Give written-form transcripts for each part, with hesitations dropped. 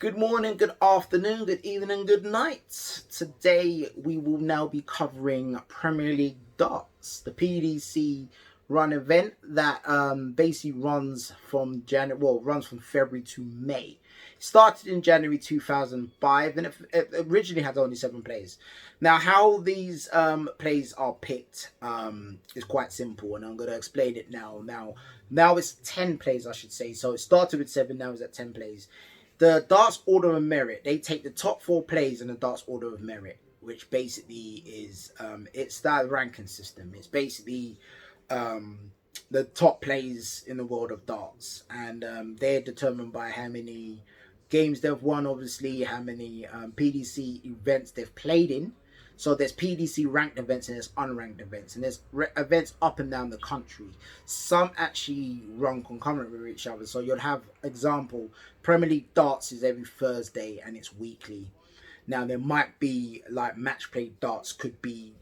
Good morning, good afternoon, good evening, good night. Today we will now be covering Premier League darts, the PDC run event that basically runs from runs from February to May. It started in January 2005 and it originally had only 7 players. Now, how these plays are picked is quite simple, and I'm going to explain it now. Now it's 10 plays, I should say. So it started with 7, now it's at 10 plays. The darts order of merit, they take the top 4 plays in the darts order of merit, which basically is it's that ranking system. It's basically the top plays in the world of darts, and they're determined by how many games they've won, obviously, how many PDC events they've played in. So there's PDC ranked events and there's unranked events, and there's events up and down the country. Some actually run concurrent with each other. So you'll have example, Premier League darts is every Thursday and it's weekly. Now there might be like match play darts could be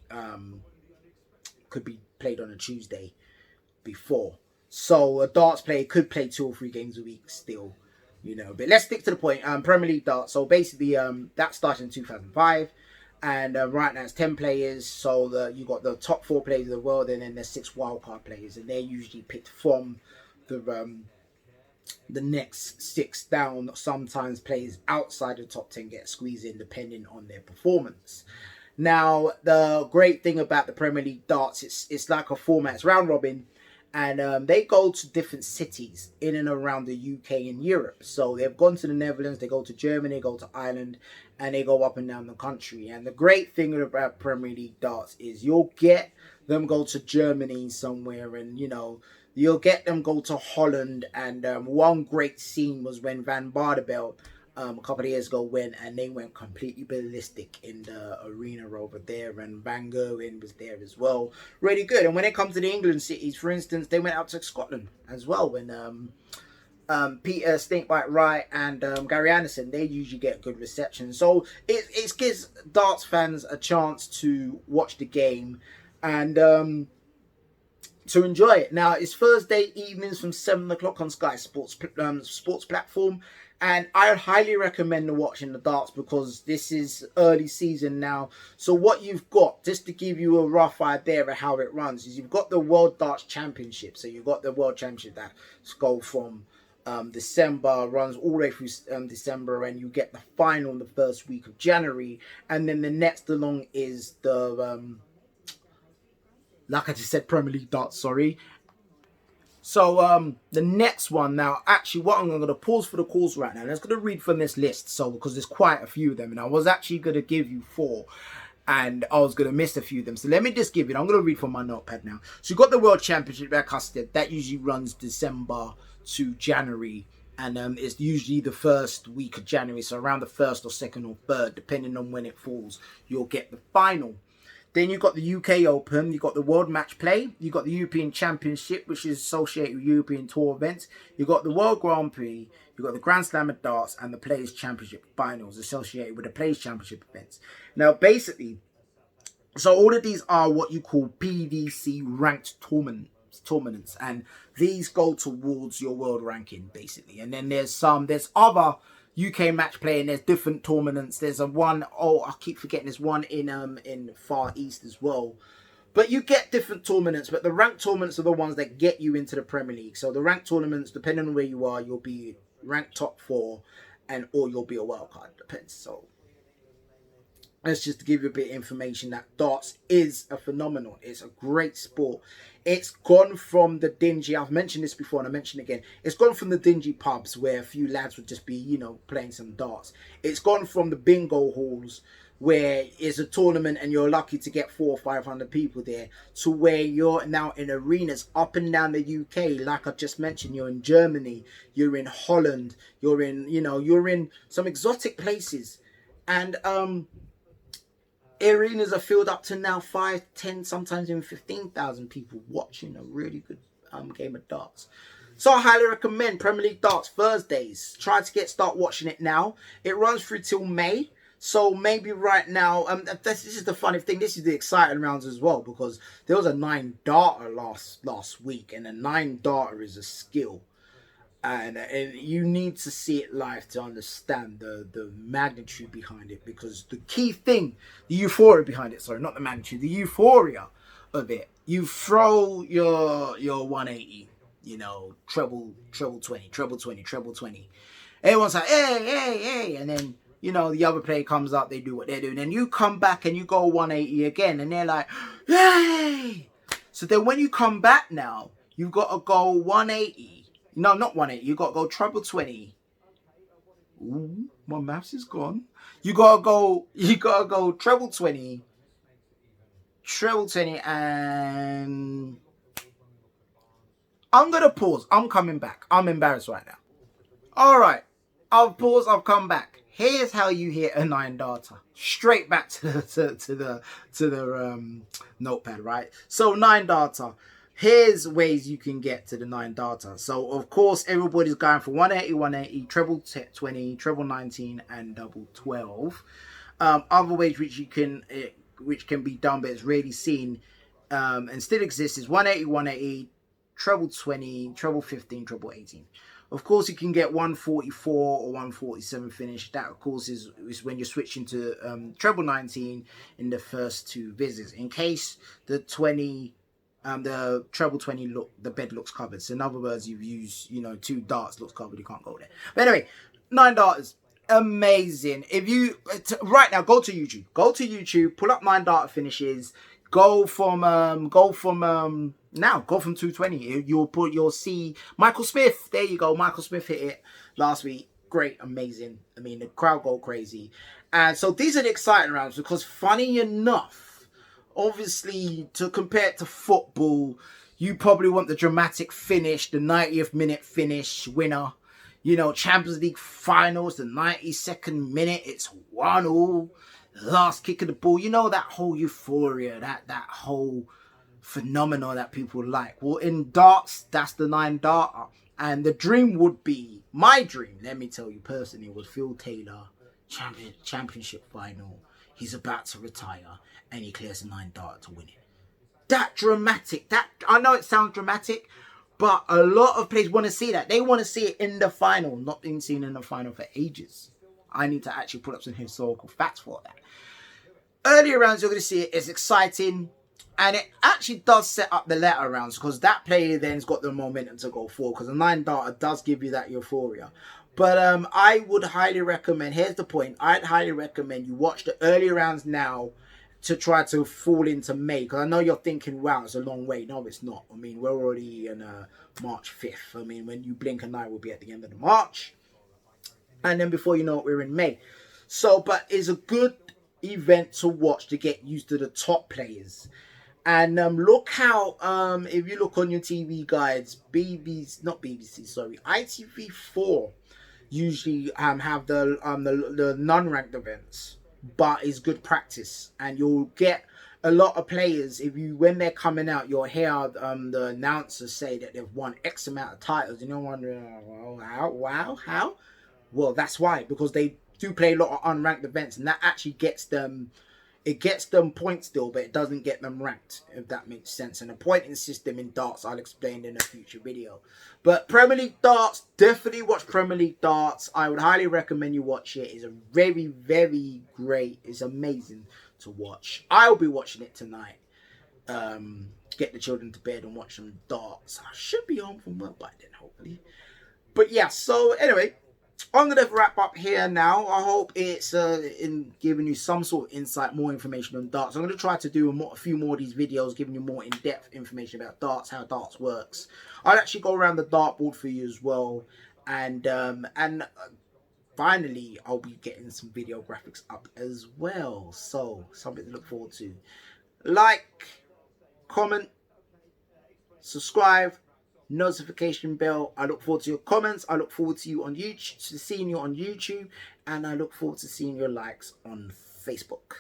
played on a Tuesday before. So a darts player could play 2 or 3 games a week still, But let's stick to the point. Premier League darts. So basically, that started in 2005. And right now it's 10 players, so you got the top 4 players of the world, and then there's 6 wildcard players, and they're usually picked from the next 6 down. Sometimes players outside the top 10 get squeezed in depending on their performance. Now, the great thing about the Premier League darts, it's like a format, it's round robin, and they go to different cities in and around the UK and Europe. So they've gone to the Netherlands, they go to Germany, they go to Ireland, and they go up and down the country. And the great thing about Premier League darts is you'll get them go to Germany somewhere, and you'll get them go to Holland. And one great scene was when Van Bardebel a couple of years ago went, and they went completely ballistic in the arena over there, and Van Gerwen was there as well, really good. And when it comes to the England cities, for instance, they went out to Scotland as well when Peter Stinkbite Wright and Gary Anderson, they usually get good reception. So it gives darts fans a chance to watch the game and to enjoy it. Now, it's Thursday evenings from 7 o'clock on Sky Sports sports platform. And I highly recommend watching the darts because this is early season now. So what you've got, just to give you a rough idea of how it runs, is you've got the World Darts Championship. So you've got the World Championship that go from December, runs all the way through December, and you get the final in the first week of January. And then the next along is the, like I just said, Premier League darts, sorry. So the next one now, actually what I'm going to pause for the calls right now. I'm just going to read from this list, so because there's quite a few of them, and I was actually going to give you 4, and I was going to miss a few of them. So let me just give it. I'm going to read from my notepad now. So you've got the World Championship, like I said, that usually runs December to January, and it's usually the first week of January, so around the 1st or 2nd or 3rd, depending on when it falls, you'll get the final. Then you've got the UK Open, you've got the World Match Play, you've got the European Championship, which is associated with European Tour events, you've got the World Grand Prix, you've got the Grand Slam of Darts, and the Players' Championship Finals associated with the Players' Championship events. Now, basically, so all of these are what you call PDC ranked tournaments, and these go towards your world ranking, basically. And then there's other UK match play, and there's different tournaments. There's I keep forgetting, there's one in Far East as well. But you get different tournaments, but the ranked tournaments are the ones that get you into the Premier League. So the ranked tournaments, depending on where you are, you'll be ranked top 4, or you'll be a wild card, depends. So that's just to give you a bit of information that darts is a phenomenon. It's a great sport. It's gone from the dingy, I've mentioned this before and I mention it again, it's gone from the dingy pubs where a few lads would just be, playing some darts. It's gone from the bingo halls where it's a tournament and you're lucky to get 400 or 500 people there, to where you're now in arenas up and down the UK. Like I just mentioned, you're in Germany, you're in Holland, you're in some exotic places. And arenas are filled up to now 5, 10, sometimes even 15,000 people watching a really good game of darts. So I highly recommend Premier League darts Thursdays. Try to start watching it now. It runs through till May. So maybe right now, this is the funny thing. This is the exciting rounds as well, because there was a 9 darter last week, and a 9 darter is a skill. And you need to see it live to understand the magnitude behind it, because the key thing, the euphoria behind it, sorry, not the magnitude, the euphoria of it. You throw your 180, treble 20, treble 20, treble 20. Everyone's like, hey, hey, hey, and then the other player comes up, they do what they're doing, and you come back and you go 180 again, and they're like, yay! So then when you come back now, you've got to go 180. No, not 180. You got to go treble 20. Ooh, my maths is gone. You gotta go treble 20, and I'm gonna pause. I'm coming back. I'm embarrassed right now. All right, I'll pause. I'll come back. Here's how you hit a 9 darter. Straight back to the notepad, right? So 9 darter. Here's ways you can get to the 9 darter. So of course everybody's going for 180, treble 20, treble 19, and double 12. Other ways which can be done, but it's rarely seen and still exists, is 180, treble 20, treble 15, treble 18. Of course, you can get 144 or 147 finish. That, of course, is when you're switching to treble 19 in the first 2 visits. In case the treble 20 the bed looks covered. So in other words, you've used 2 darts looks covered. You can't go there. But anyway, 9 darters, amazing. If you right now go to YouTube, pull up 9 darter finishes. Go from 220. You'll see Michael Smith. There you go. Michael Smith hit it last week. Great, amazing. I mean, the crowd go crazy. And so these are the exciting rounds, because funny enough, obviously, to compare it to football, you probably want the dramatic finish, the 90th minute finish winner. Champions League finals, the 92nd minute, it's 1-1. Last kick of the ball, that whole euphoria, that whole phenomenon that people like. Well, in darts, that's the 9 darter. And the dream would be, my dream, let me tell you personally, was Phil Taylor, championship final. He's about to retire and he clears a 9 darter to win it. That dramatic, I know it sounds dramatic, but a lot of players want to see that. They want to see it in the final, not being seen in the final for ages. I need to actually put up some historical facts for that. Earlier rounds, you're going to see it. It's exciting. And it actually does set up the latter rounds, because that player then's got the momentum to go forward, because the 9 darter does give you that euphoria. But I would highly recommend, here's the point, I'd highly recommend you watch the earlier rounds now to try to fall into May. Because I know you're thinking, wow, it's a long way. No, it's not. I mean, we're already in March 5th. I mean, when you blink an eye, we'll be at the end of the March. And then before you know it, we're in May. So, but it's a good event to watch to get used to the top players. And look how, if you look on your TV guides, ITV4 usually have the non-ranked events, but it's good practice. And you'll get a lot of players, when they're coming out, you'll hear the announcers say that they've won X amount of titles. You're wondering, how? Well, that's why, because they do play a lot of unranked events, and that actually gets them points still, but it doesn't get them ranked, if that makes sense. And the pointing system in darts, I'll explain in a future video. But Premier League darts, definitely watch Premier League darts. I would highly recommend you watch it. It's a very, very great, it's amazing to watch. I'll be watching it tonight. Get the children to bed and watch some darts. I should be home from work by then, hopefully. But yeah, so anyway, I'm going to wrap up here now. I hope it's in giving you some sort of insight, more information on darts. I'm going to try to do a few more of these videos, giving you more in-depth information about darts, how darts works. I'll actually go around the dartboard for you as well. And finally, I'll be getting some video graphics up as well. So, something to look forward to. Like, comment, subscribe, notification bell. I look forward to your comments. I look forward to you on YouTube, seeing you on YouTube, and I look forward to seeing your likes on Facebook.